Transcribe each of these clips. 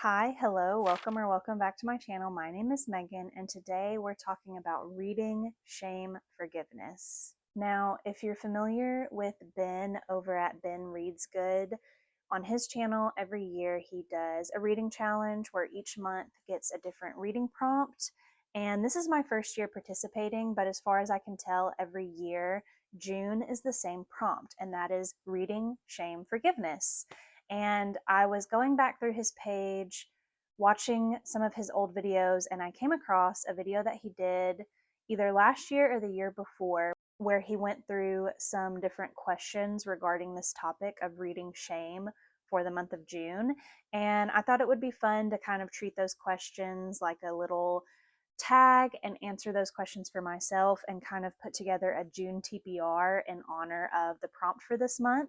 Hi, hello, welcome or welcome back to my channel. My name is Megan, and today we're talking about reading, shame, forgiveness. Now, if you're familiar with Ben over at Ben Reads Good, on his channel every year he does a reading challenge where each month gets a different reading prompt. And this is my first year participating, but as far as I can tell, every year June is the same prompt, and that is reading, shame, forgiveness. And I was going back through his page, watching some of his old videos, and I came across a video that he did either last year or the year before where he went through some different questions regarding this topic of reading shame for the month of June. And I thought it would be fun to kind of treat those questions like a little tag and answer those questions for myself and kind of put together a June TBR in honor of the prompt for this month.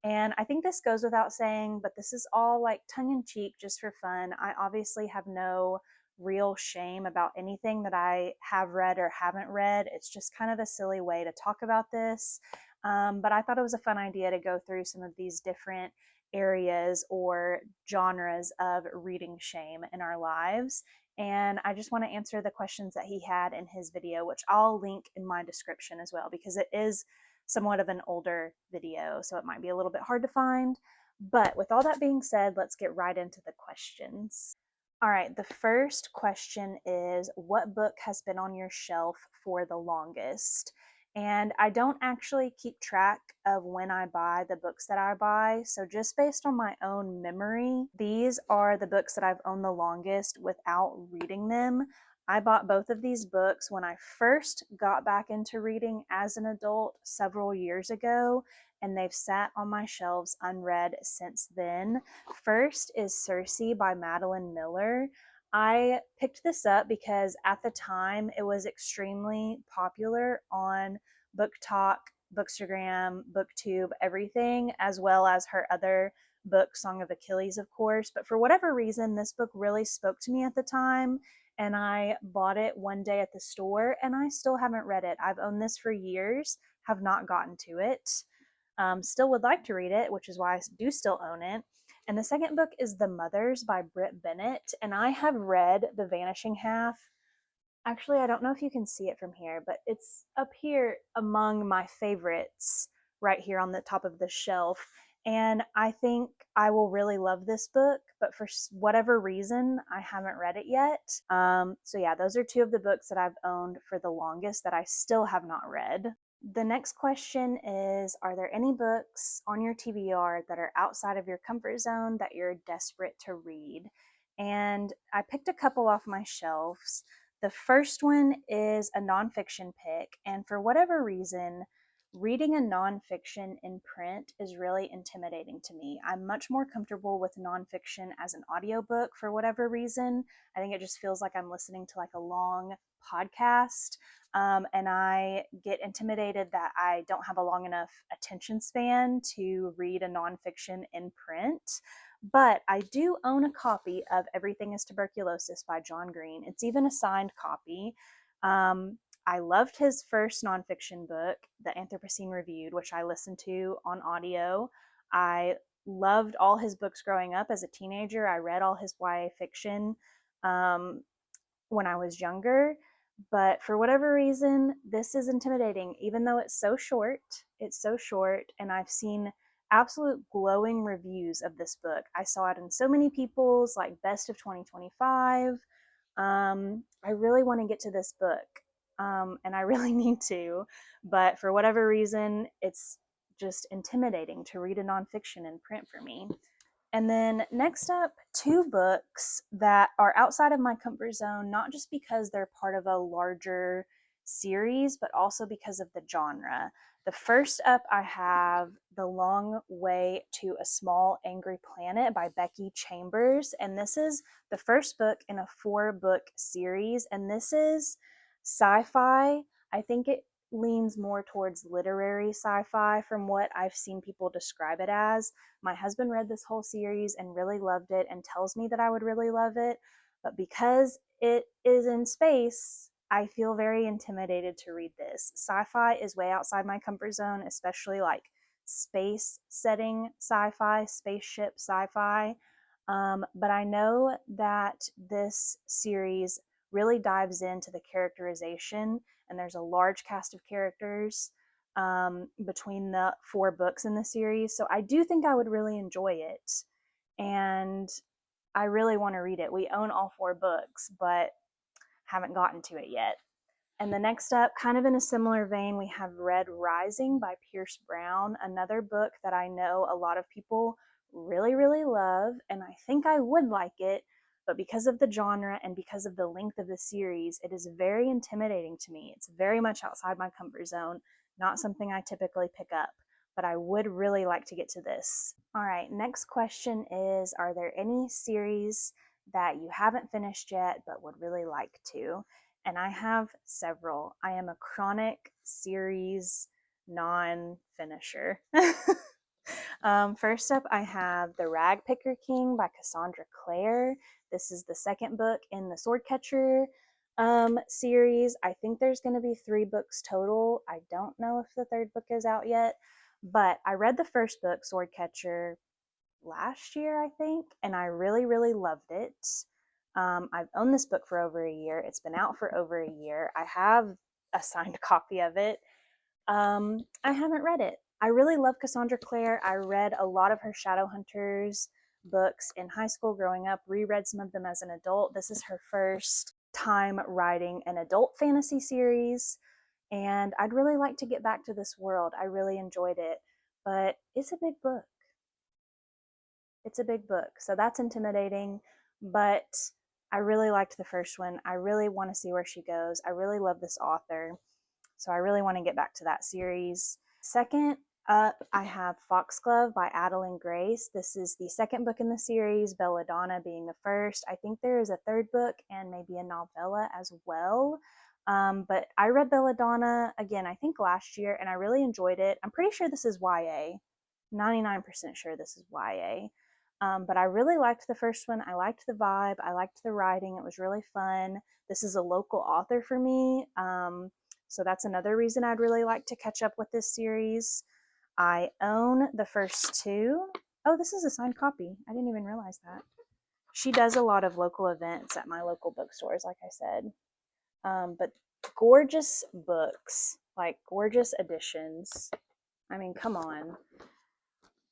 And I think this goes without saying, but this is all like tongue in cheek, just for fun. I obviously have no real shame about anything that I have read or haven't read. It's just kind of a silly way to talk about this. But I thought it was a fun idea to go through some of these different areas or genres of reading shame in our lives. And I just want to answer the questions that he had in his video, which I'll link in my description as well, because it is somewhat of an older video, so it might be a little bit hard to find. But with all that being said, let's get right into the questions. All right, the first question is, what book has been on your shelf for the longest? And I don't actually keep track of when I buy the books that I buy, so just based on my own memory, these are the books that I've owned the longest without reading them. I bought both of these books when I first got back into reading as an adult several years ago, and they've sat on my shelves unread since then. First is Circe by Madeline Miller. I picked this up because at the time it was extremely popular on Book Talk, Bookstagram, BookTube, everything, as well as her other book, Song of Achilles, of course. But for whatever reason, this book really spoke to me at the time, and I bought it one day at the store, and I still haven't read it. I've owned this for years, have not gotten to it. Still would like to read it, which is why I do still own it. And the second book is The Mothers by Brit Bennett, and I have read The Vanishing Half. Actually, I don't know if you can see it from here, but it's up here among my favorites right here on the top of the shelf. And I think I will really love this book, but for whatever reason, I haven't read it yet. So yeah, those are two of the books that I've owned for the longest that I still have not read. The next question is, are there any books on your TBR that are outside of your comfort zone that you're desperate to read? And I picked a couple off my shelves. The first one is a nonfiction pick, and for whatever reason, reading a nonfiction in print is really intimidating to me. I'm much more comfortable with nonfiction as an audiobook for whatever reason. I think it just feels like I'm listening to like a long podcast, and I get intimidated that I don't have a long enough attention span to read a nonfiction in print. But I do own a copy of Everything is Tuberculosis by John Green. It's even a signed copy. I loved his first nonfiction book, The Anthropocene Reviewed, which I listened to on audio. I loved all his books growing up as a teenager. I read all his YA fiction when I was younger. But for whatever reason, this is intimidating, even though it's so short. It's so short, and I've seen absolute glowing reviews of this book. I saw it in so many people's like best of 2025. I really want to get to this book, and I really need to, but for whatever reason, it's just intimidating to read a nonfiction in print for me. And then next up, two books that are outside of my comfort zone, not just because they're part of a larger series, but also because of the genre. The first up, I have The Long Way to a Small Angry Planet by Becky Chambers. And this is the first book in a 4-book series. And this is sci-fi. I think it leans more towards literary sci-fi from what I've seen people describe it as. My husband read this whole series and really loved it and tells me that I would really love it. But because it is in space, I feel very intimidated to read this. Sci-fi is way outside my comfort zone, especially like space setting sci-fi, spaceship sci-fi. But I know that this series really dives into the characterization, and there's a large cast of characters between the 4 books in the series. So I do think I would really enjoy it. And I really want to read it. We own all 4 books, but haven't gotten to it yet. And the next up, kind of in a similar vein, we have Red Rising by Pierce Brown, another book that I know a lot of people really, really love, and I think I would like it, but because of the genre and because of the length of the series, it is very intimidating to me. It's very much outside my comfort zone, not something I typically pick up, but I would really like to get to this. All right, next question is, are there any series that you haven't finished yet but would really like to? And I have several. I am a chronic series non-finisher. First up, I have The Ragpicker King by Cassandra Clare. This is the 2nd book in the Swordcatcher series. I think there's going to be 3 books total. I don't know if the 3rd book is out yet, but I read the 1st book, Swordcatcher, last year, I think, and I really, really loved it. I've owned this book for over a year. It's been out for over a year. I have a signed copy of it. I haven't read it. I really love Cassandra Clare. I read a lot of her Shadowhunters books in high school growing up, reread some of them as an adult. This is her first time writing an adult fantasy series, and I'd really like to get back to this world. I really enjoyed it, but it's a big book. It's a big book, so that's intimidating, but I really liked the first one. I really want to see where she goes. I really love this author, so I really want to get back to that series. Second up, I have Foxglove by Adalyn Grace. This is the 2nd book in the series, Belladonna being the first. I think there is a 3rd book and maybe a novella as well. But I read Belladonna again, I think last year, and I really enjoyed it. I'm pretty sure this is YA. 99% sure this is YA. But I really liked the first one. I liked the vibe. I liked the writing. It was really fun. This is a local author for me. So that's another reason I'd really like to catch up with this series. I own the first 2. Oh, this is a signed copy. I didn't even realize that. She does a lot of local events at my local bookstores, like I said. But gorgeous books, like gorgeous editions. I mean, come on.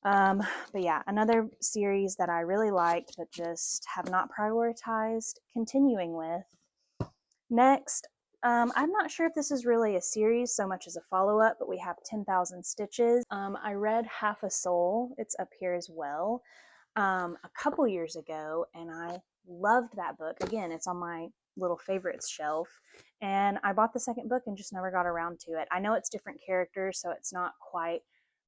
But yeah, another series that I really liked but just have not prioritized continuing with. Next, I'm not sure if this is really a series so much as a follow-up, but we have 10,000 Stitches. I read Half a Soul. It's up here as well. A couple years ago, and I loved that book. Again, it's on my little favorites shelf, and I bought the 2nd book and just never got around to it. I know it's different characters, so it's not quite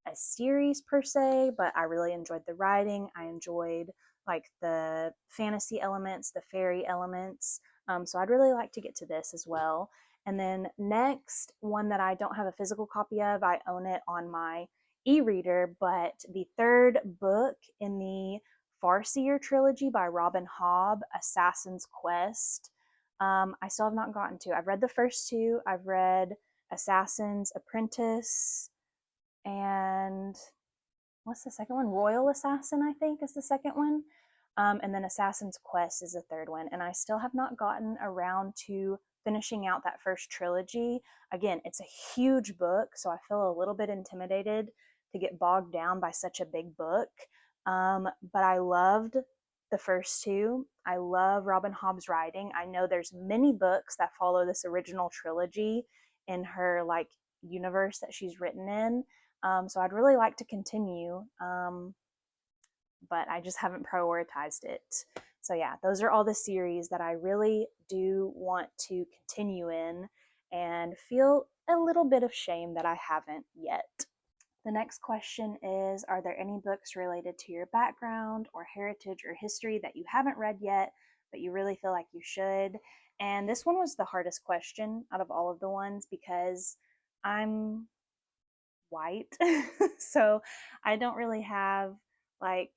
a series per se, but I really enjoyed the writing. I enjoyed like the fantasy elements, the fairy elements. So I'd really like to get to this as well. And then next, one that I don't have a physical copy of, I own it on my e-reader, but the 3rd book in the Farseer trilogy by Robin Hobb, Assassin's Quest, I still have not gotten to. I've read the first 2. I've read Assassin's Apprentice, and what's the second one? Royal Assassin, I think, is the second one. And then Assassin's Quest is the 3rd one. And I still have not gotten around to finishing out that first trilogy. Again, it's a huge book, so I feel a little bit intimidated to get bogged down by such a big book. But I loved the first 2. I love Robin Hobb's writing. I know there's many books that follow this original trilogy in her like universe that she's written in. So I'd really like to continue, but I just haven't prioritized it. So yeah, those are all the series that I really do want to continue in and feel a little bit of shame that I haven't yet. The next question is, are there any books related to your background or heritage or history that you haven't read yet, but you really feel like you should? And this one was the hardest question out of all of the ones because I'm white. So I don't really have like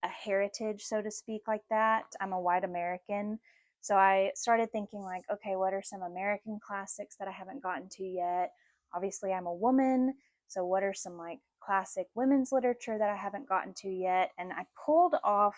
a heritage, so to speak, like that. I'm a white American. So I started thinking like, okay, what are some American classics that I haven't gotten to yet? Obviously, I'm a woman. So what are some like classic women's literature that I haven't gotten to yet? And I pulled off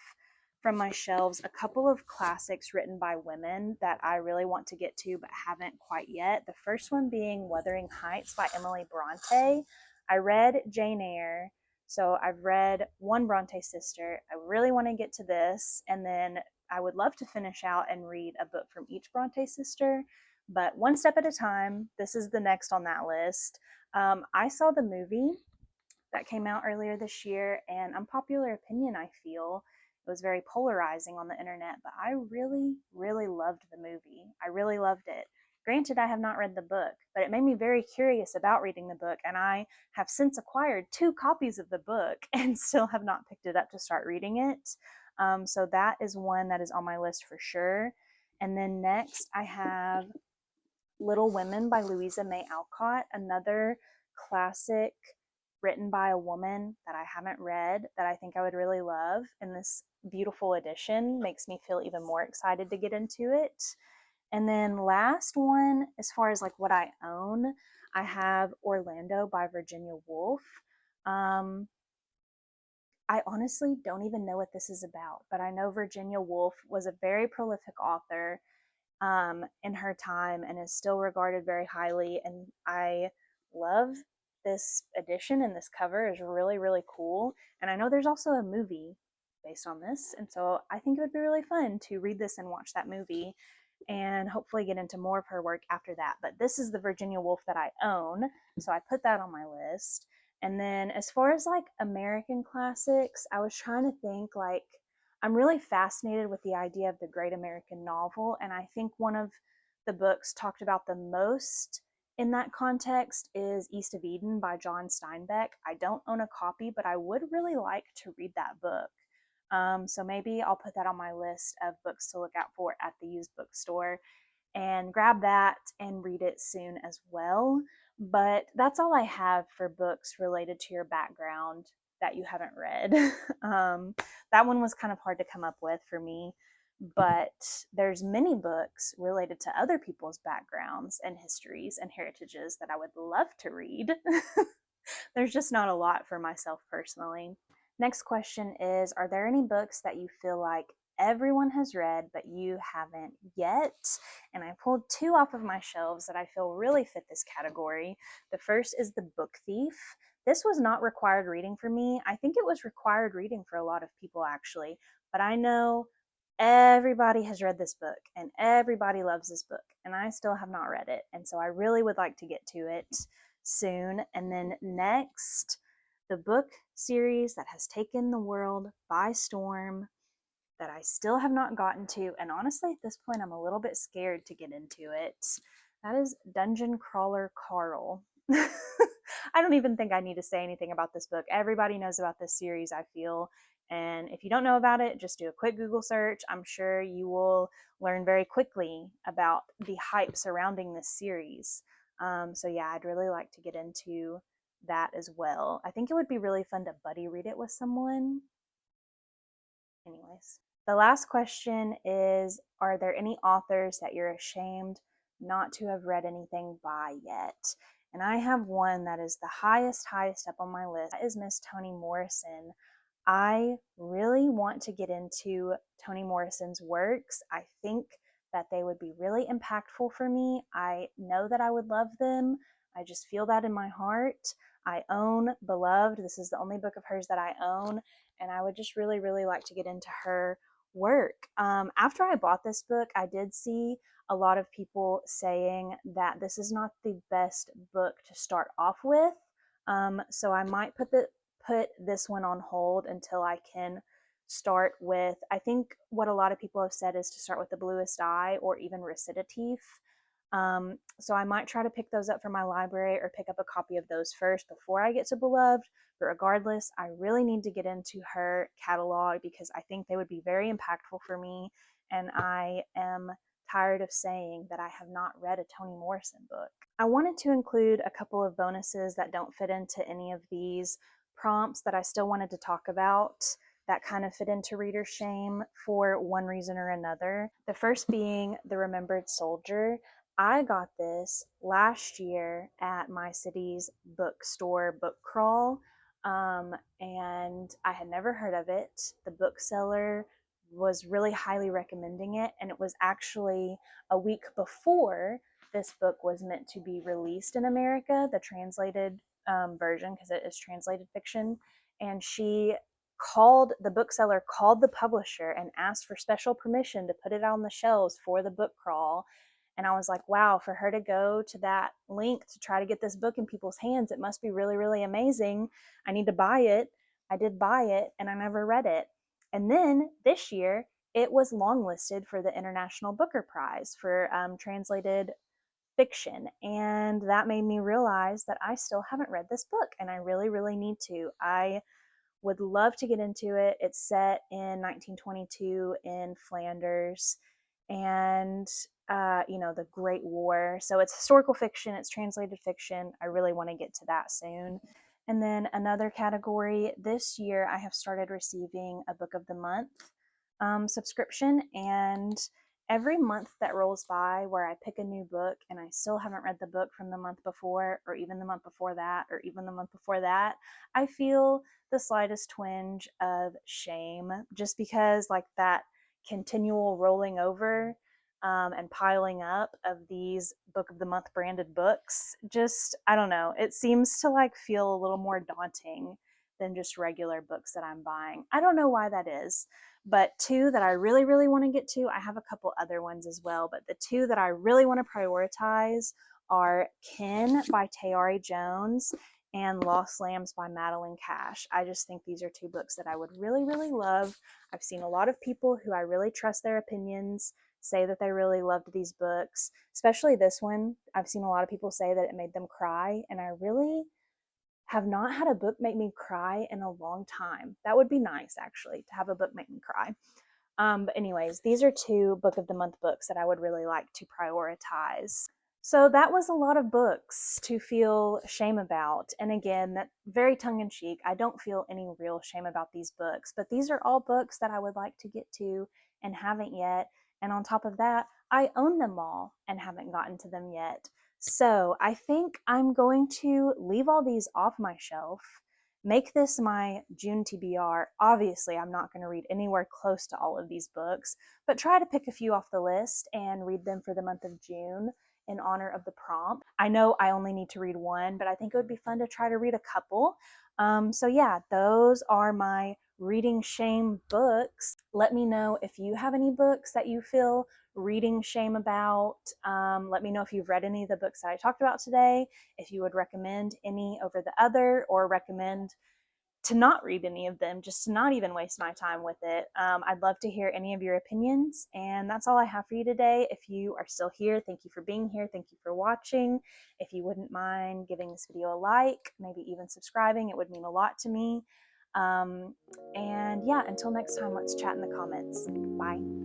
from my shelves a couple of classics written by women that I really want to get to but haven't quite yet. The first one being Wuthering Heights by Emily Bronte. I read Jane Eyre, so I've read one Bronte sister. I really want to get to this, and then I would love to finish out and read a book from each Bronte sister, but one step at a time. This is the next on that list. I saw the movie that came out earlier this year, and unpopular opinion, I feel, it was very polarizing on the internet, but I really, really loved the movie. I really loved it. Granted, I have not read the book, but it made me very curious about reading the book, and I have since acquired 2 copies of the book and still have not picked it up to start reading it. So that is one that is on my list for sure. And then next, I have Little Women by Louisa May Alcott, another classic written by a woman that I haven't read that I think I would really love. And this beautiful edition makes me feel even more excited to get into it. And then last one, as far as like what I own, I have Orlando by Virginia Woolf. I honestly don't even know what this is about, but I know Virginia Woolf was a very prolific author in her time and is still regarded very highly. And I love this edition, and this cover is really, really cool. And I know there's also a movie based on this. And so I think it would be really fun to read this and watch that movie and hopefully get into more of her work after that. But this is the Virginia Woolf that I own. So I put that on my list. And then as far as like American classics, I was trying to think like, I'm really fascinated with the idea of the great American novel, and I think one of the books talked about the most in that context is East of Eden by John Steinbeck. I don't own a copy, but I would really like to read that book. So maybe I'll put that on my list of books to look out for at the used bookstore and grab that and read it soon as well. But that's all I have for books related to your background that you haven't read. That one was kind of hard to come up with for me, but there's many books related to other people's backgrounds and histories and heritages that I would love to read. There's just not a lot for myself personally. Next question is, are there any books that you feel like everyone has read but you haven't yet? And I pulled 2 off of my shelves that I feel really fit this category. The first is The Book Thief. This was not required reading for me. I think it was required reading for a lot of people actually, but I know everybody has read this book and everybody loves this book, and I still have not read it. And so I really would like to get to it soon. And then next, the book series that has taken the world by storm that I still have not gotten to, and honestly at this point I'm a little bit scared to get into it. That is Dungeon Crawler Carl. I don't even think I need to say anything about this book. Everybody knows about this series, I feel. And if you don't know about it, just do a quick Google search. I'm sure you will learn very quickly about the hype surrounding this series. So yeah, I'd really like to get into that as well. I think it would be really fun to buddy read it with someone. Anyways, the last question is, are there any authors that you're ashamed not to have read anything by yet? And I have one that is the highest up on my list. That is Miss Toni Morrison. I really want to get into Toni Morrison's works. I think that they would be really impactful for me. I know that I would love them. I just feel that in my heart. I own Beloved. This is the only book of hers that I own, and I would just really, really like to get into her work. After I bought this book, I did see a lot of people saying that this is not the best book to start off with. So I might put this one on hold until I can start with, I think what a lot of people have said is to start with The Bluest Eye or even Recitative. So I might try to pick those up from my library or pick up a copy of those first before I get to Beloved. But regardless, I really need to get into her catalog because I think they would be very impactful for me. And I am tired of saying that I have not read a Toni Morrison book. I wanted to include a couple of bonuses that don't fit into any of these prompts that I still wanted to talk about that kind of fit into reader shame for one reason or another. The first being The Remembered Soldier. I got this last year at my city's bookstore book crawl, and I had never heard of it. The bookseller was really highly recommending it, and it was actually a week before this book was meant to be released in America, the translated version, because it is translated fiction. And the bookseller called the publisher and asked for special permission to put it on the shelves for the book crawl. And I was like, wow, for her to go to that length to try to get this book in people's hands, it must be really, really amazing. I need to buy it. I did buy it, and I never read it. And then this year, it was longlisted for the International Booker Prize for translated fiction. And that made me realize that I still haven't read this book, and I really, really need to. I would love to get into it. It's set in 1922 in Flanders, and the Great War. So it's historical fiction, it's translated fiction. I really want to get to that soon. And then another category, this year I have started receiving a book of the month subscription, and every month that rolls by where I pick a new book and I still haven't read the book from the month before, or even the month before that, or even the month before that, I feel the slightest twinge of shame, just because like that continual rolling over and piling up of these book of the month branded books, just, I don't know, it seems to like feel a little more daunting than just regular books that I'm buying. I don't know why that is, but two that I really, really want to get to, I have a couple other ones as well, but the two that I really want to prioritize are Kin by Tayari Jones and Lost Lambs by Madeline Cash. I just think these are two books that I would really, really love. I've seen a lot of people who I really trust their opinions say that they really loved these books, especially this one. I've seen a lot of people say that it made them cry, and I really have not had a book make me cry in a long time. That would be nice, actually, to have a book make me cry. But anyways, these are two book of the month books that I would really like to prioritize. So that was a lot of books to feel shame about. And again, that very tongue in cheek. I don't feel any real shame about these books, but these are all books that I would like to get to and haven't yet. And on top of that, I own them all and haven't gotten to them yet. So I think I'm going to leave all these off my shelf, make this my June TBR. Obviously, I'm not going to read anywhere close to all of these books, but try to pick a few off the list and read them for the month of June in honor of the prompt. I know I only need to read one, but I think it would be fun to try to read a couple. So yeah, those are my reading shame books. Let me know if you have any books that you feel reading shame about. Let me know if you've read any of the books that I talked about today, if you would recommend any over the other, or recommend to not read any of them, just to not even waste my time with it. I'd love to hear any of your opinions, and that's all I have for you today. If you are still here, thank you for being here. Thank you for watching. If you wouldn't mind giving this video a like, maybe even subscribing, it would mean a lot to me. And yeah, until next time, let's chat in the comments. Bye.